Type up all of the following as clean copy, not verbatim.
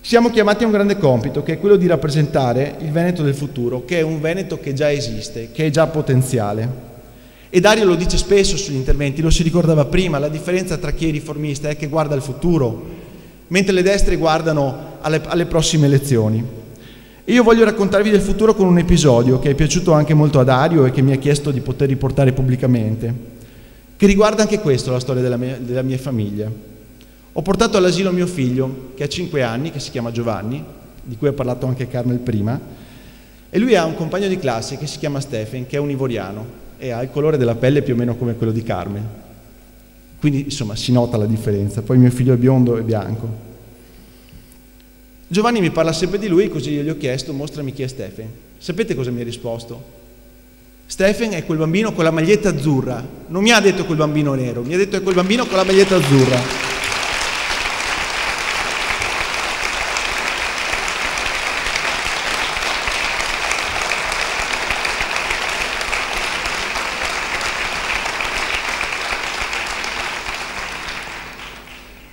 Siamo chiamati a un grande compito, che è quello di rappresentare il Veneto del futuro, che è un Veneto che già esiste, che è già potenziale. E Dario lo dice spesso sugli interventi, lo si ricordava prima, la differenza tra chi è riformista è che guarda al futuro, mentre le destre guardano alle prossime elezioni. E io voglio raccontarvi del futuro con un episodio che è piaciuto anche molto a Dario e che mi ha chiesto di poter riportare pubblicamente, che riguarda anche questo, la storia della mia famiglia. Ho portato all'asilo mio figlio, che ha 5 anni, che si chiama Giovanni, di cui ha parlato anche Carmel prima, e lui ha un compagno di classe che si chiama Stephen, che è un ivoriano e ha il colore della pelle più o meno come quello di Carmel. Quindi, insomma, si nota la differenza. Poi mio figlio è biondo e bianco. Giovanni mi parla sempre di lui, così io gli ho chiesto: mostrami chi è Stephen. Sapete cosa mi ha risposto? Stephen è quel bambino con la maglietta azzurra. Non mi ha detto quel bambino nero, mi ha detto è quel bambino con la maglietta azzurra.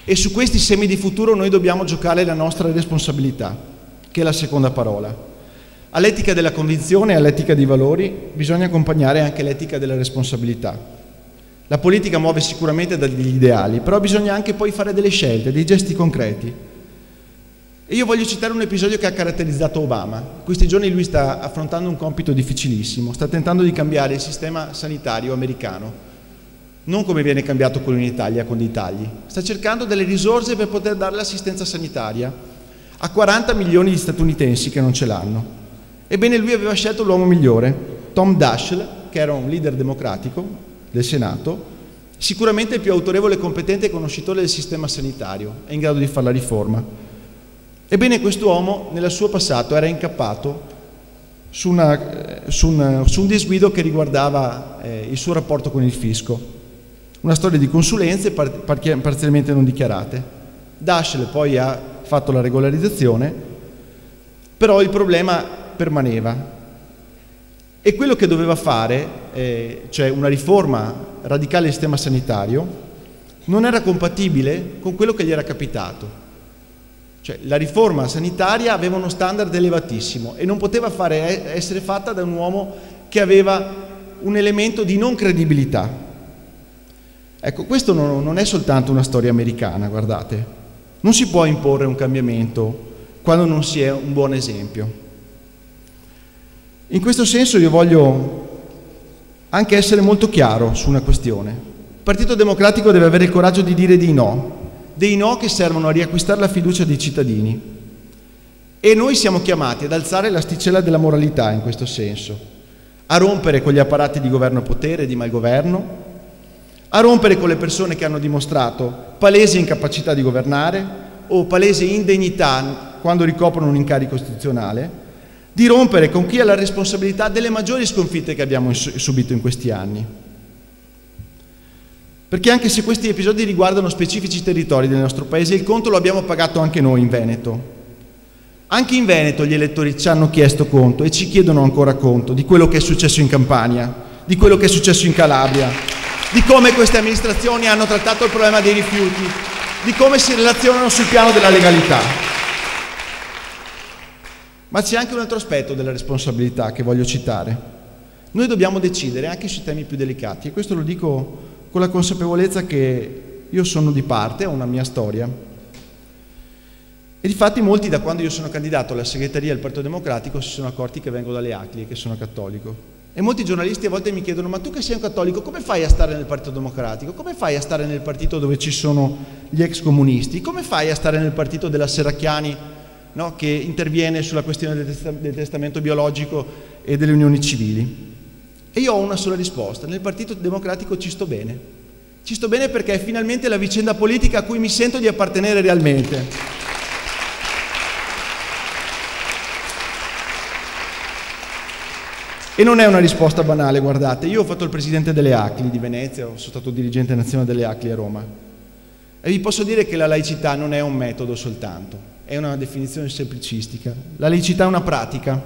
E su questi semi di futuro noi dobbiamo giocare la nostra responsabilità, che è la seconda parola. All'etica della convinzione e all'etica dei valori bisogna accompagnare anche l'etica della responsabilità. La politica muove sicuramente dagli ideali, però bisogna anche poi fare delle scelte, dei gesti concreti. E io voglio citare un episodio che ha caratterizzato Obama. In questi giorni lui sta affrontando un compito difficilissimo, sta tentando di cambiare il sistema sanitario americano. Non come viene cambiato quello in Italia con dei tagli. Sta cercando delle risorse per poter dare l'assistenza sanitaria a 40 milioni di statunitensi che non ce l'hanno. Ebbene, lui aveva scelto l'uomo migliore, Tom Daschle, che era un leader democratico del Senato, sicuramente il più autorevole, competente e conoscitore del sistema sanitario, è in grado di fare la riforma. Ebbene, quest'uomo nel suo passato era incappato su un disguido che riguardava il suo rapporto con il fisco. Una storia di consulenze parzialmente non dichiarate. Daschle poi ha fatto la regolarizzazione, però il problema permaneva. E quello che doveva fare, cioè una riforma radicale del sistema sanitario, non era compatibile con quello che gli era capitato. Cioè, la riforma sanitaria aveva uno standard elevatissimo e non poteva essere fatta da un uomo che aveva un elemento di non credibilità. Ecco, questo non è soltanto una storia americana, guardate. Non si può imporre un cambiamento quando non si è un buon esempio. In questo senso io voglio anche essere molto chiaro su una questione. Il Partito Democratico deve avere il coraggio di dire dei no che servono a riacquistare la fiducia dei cittadini. E noi siamo chiamati ad alzare l'asticella della moralità in questo senso, a rompere con gli apparati di governo potere e di malgoverno, a rompere con le persone che hanno dimostrato palese incapacità di governare o palese indegnità quando ricoprono un incarico istituzionale, di rompere con chi ha la responsabilità delle maggiori sconfitte che abbiamo subito in questi anni. Perché anche se questi episodi riguardano specifici territori del nostro paese, il conto lo abbiamo pagato anche noi in Veneto. Anche in Veneto gli elettori ci hanno chiesto conto e ci chiedono ancora conto di quello che è successo in Campania, di quello che è successo in Calabria, di come queste amministrazioni hanno trattato il problema dei rifiuti, di come si relazionano sul piano della legalità. Ma c'è anche un altro aspetto della responsabilità che voglio citare. Noi dobbiamo decidere anche sui temi più delicati, e questo lo dico con la consapevolezza che io sono di parte, ho una mia storia. E difatti molti, da quando io sono candidato alla segreteria del Partito Democratico, si sono accorti che vengo dalle ACLI e che sono cattolico. E molti giornalisti a volte mi chiedono: ma tu che sei un cattolico, come fai a stare nel Partito Democratico? Come fai a stare nel partito dove ci sono gli ex comunisti? Come fai a stare nel partito della Serracchiani, no, che interviene sulla questione del testamento biologico e delle unioni civili? E io ho una sola risposta: nel Partito Democratico ci sto bene. Ci sto bene perché è finalmente la vicenda politica a cui mi sento di appartenere realmente. E non è una risposta banale, guardate. Io ho fatto il presidente delle ACLI di Venezia, sono stato dirigente nazionale delle ACLI a Roma. E vi posso dire che la laicità non è un metodo soltanto, è una definizione semplicistica. La laicità è una pratica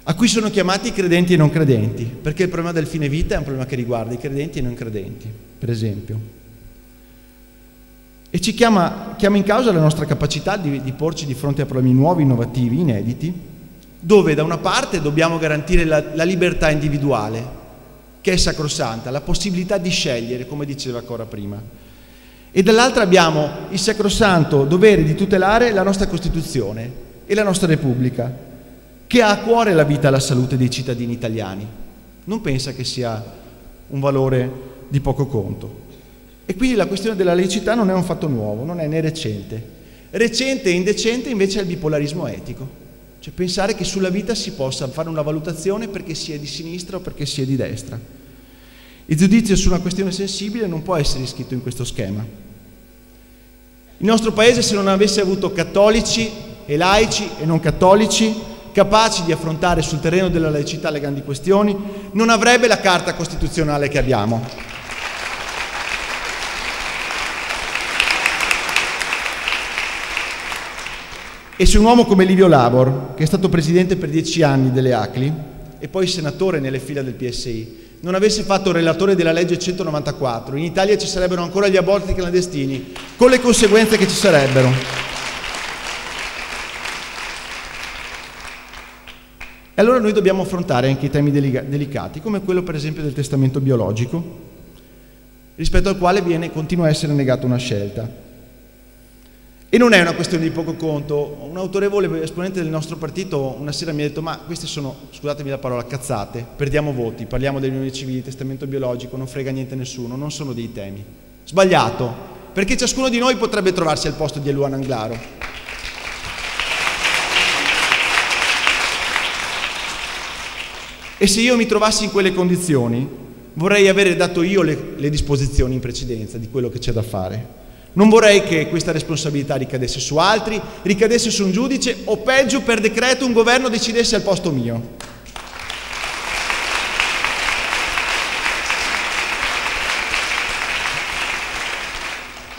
a cui sono chiamati i credenti e i non credenti, perché il problema del fine vita è un problema che riguarda i credenti e i non credenti, per esempio. e ci chiama in causa la nostra capacità di porci di fronte a problemi nuovi, innovativi, inediti, dove da una parte dobbiamo garantire la libertà individuale, che è sacrosanta, la possibilità di scegliere, come diceva Cora prima, e dall'altra abbiamo il sacrosanto dovere di tutelare la nostra Costituzione e la nostra Repubblica, che ha a cuore la vita e la salute dei cittadini italiani. Non pensa che sia un valore di poco conto. E quindi la questione della laicità non è un fatto nuovo, non è né recente. Recente e indecente invece è il bipolarismo etico, cioè pensare che sulla vita si possa fare una valutazione perché si è di sinistra o perché si è di destra. Il giudizio su una questione sensibile non può essere iscritto in questo schema. Il nostro Paese, se non avesse avuto cattolici e laici e non cattolici capaci di affrontare sul terreno della laicità le grandi questioni, non avrebbe la Carta Costituzionale che abbiamo. E se un uomo come Livio Labor, che è stato presidente per 10 anni delle ACLI e poi senatore nelle fila del PSI, non avesse fatto il relatore della legge 194, in Italia ci sarebbero ancora gli aborti clandestini, con le conseguenze che ci sarebbero. E allora noi dobbiamo affrontare anche i temi delicati, come quello per esempio del testamento biologico, rispetto al quale continua a essere negata una scelta. E non è una questione di poco conto. Un autorevole esponente del nostro partito una sera mi ha detto: ma queste sono, scusatemi la parola, cazzate, perdiamo voti, parliamo delle unioni civili, testamento biologico, non frega niente a nessuno, non sono dei temi. Sbagliato, perché ciascuno di noi potrebbe trovarsi al posto di Eluana Englaro. E se io mi trovassi in quelle condizioni, vorrei avere dato io le disposizioni in precedenza di quello che c'è da fare. Non vorrei che questa responsabilità ricadesse su altri, ricadesse su un giudice o peggio per decreto un governo decidesse al posto mio.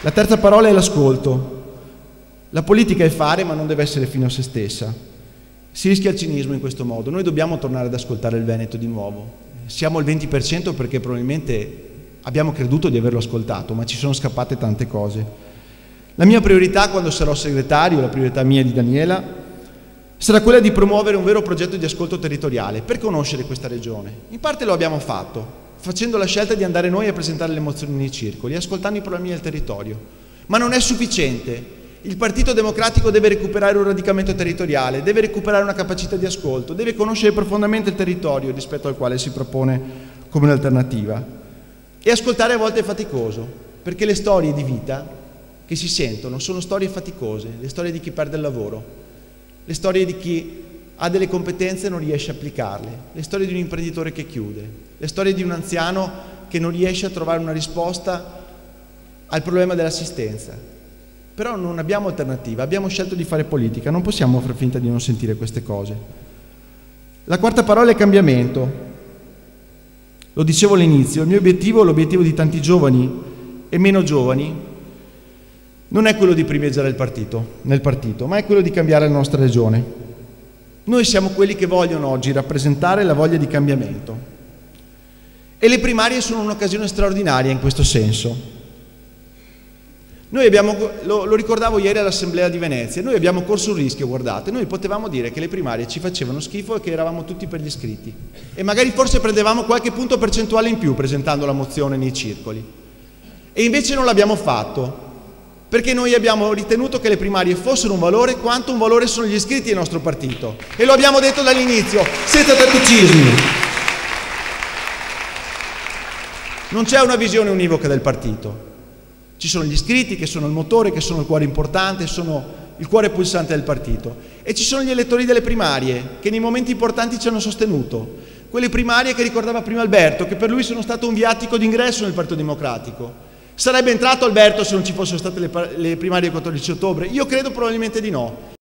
La terza parola è l'ascolto. La politica è fare, ma non deve essere fine a se stessa. Si rischia il cinismo in questo modo. Noi dobbiamo tornare ad ascoltare il Veneto di nuovo. Siamo al 20% perché probabilmente abbiamo creduto di averlo ascoltato, ma ci sono scappate tante cose. La mia priorità quando sarò segretario, la priorità mia e di Daniela, sarà quella di promuovere un vero progetto di ascolto territoriale per conoscere questa regione. In parte lo abbiamo fatto, facendo la scelta di andare noi a presentare le mozioni nei circoli, ascoltando i problemi del territorio. Ma non è sufficiente. Il Partito Democratico deve recuperare un radicamento territoriale, deve recuperare una capacità di ascolto, deve conoscere profondamente il territorio rispetto al quale si propone come un'alternativa. E ascoltare a volte è faticoso, perché le storie di vita che si sentono sono storie faticose, le storie di chi perde il lavoro, le storie di chi ha delle competenze e non riesce a applicarle, le storie di un imprenditore che chiude, le storie di un anziano che non riesce a trovare una risposta al problema dell'assistenza. Però non abbiamo alternativa, abbiamo scelto di fare politica, non possiamo far finta di non sentire queste cose. La quarta parola è cambiamento. Lo dicevo all'inizio, il mio obiettivo, l'obiettivo di tanti giovani e meno giovani, non è quello di primeggiare nel partito, ma è quello di cambiare la nostra regione. Noi siamo quelli che vogliono oggi rappresentare la voglia di cambiamento. E le primarie sono un'occasione straordinaria in questo senso. Noi abbiamo, lo ricordavo ieri all'Assemblea di Venezia, noi abbiamo corso un rischio, guardate, noi potevamo dire che le primarie ci facevano schifo e che eravamo tutti per gli iscritti e magari forse prendevamo qualche punto percentuale in più presentando la mozione nei circoli. E invece non l'abbiamo fatto, perché noi abbiamo ritenuto che le primarie fossero un valore quanto un valore sono gli iscritti al nostro partito. E lo abbiamo detto dall'inizio, senza tatticismi. Non c'è una visione univoca del partito. Ci sono gli iscritti che sono il motore, che sono il cuore importante, sono il cuore pulsante del partito. E ci sono gli elettori delle primarie che nei momenti importanti ci hanno sostenuto. Quelle primarie che ricordava prima Alberto, che per lui sono stato un viatico d'ingresso nel Partito Democratico. Sarebbe entrato Alberto se non ci fossero state le primarie del 14 ottobre? Io credo probabilmente di no.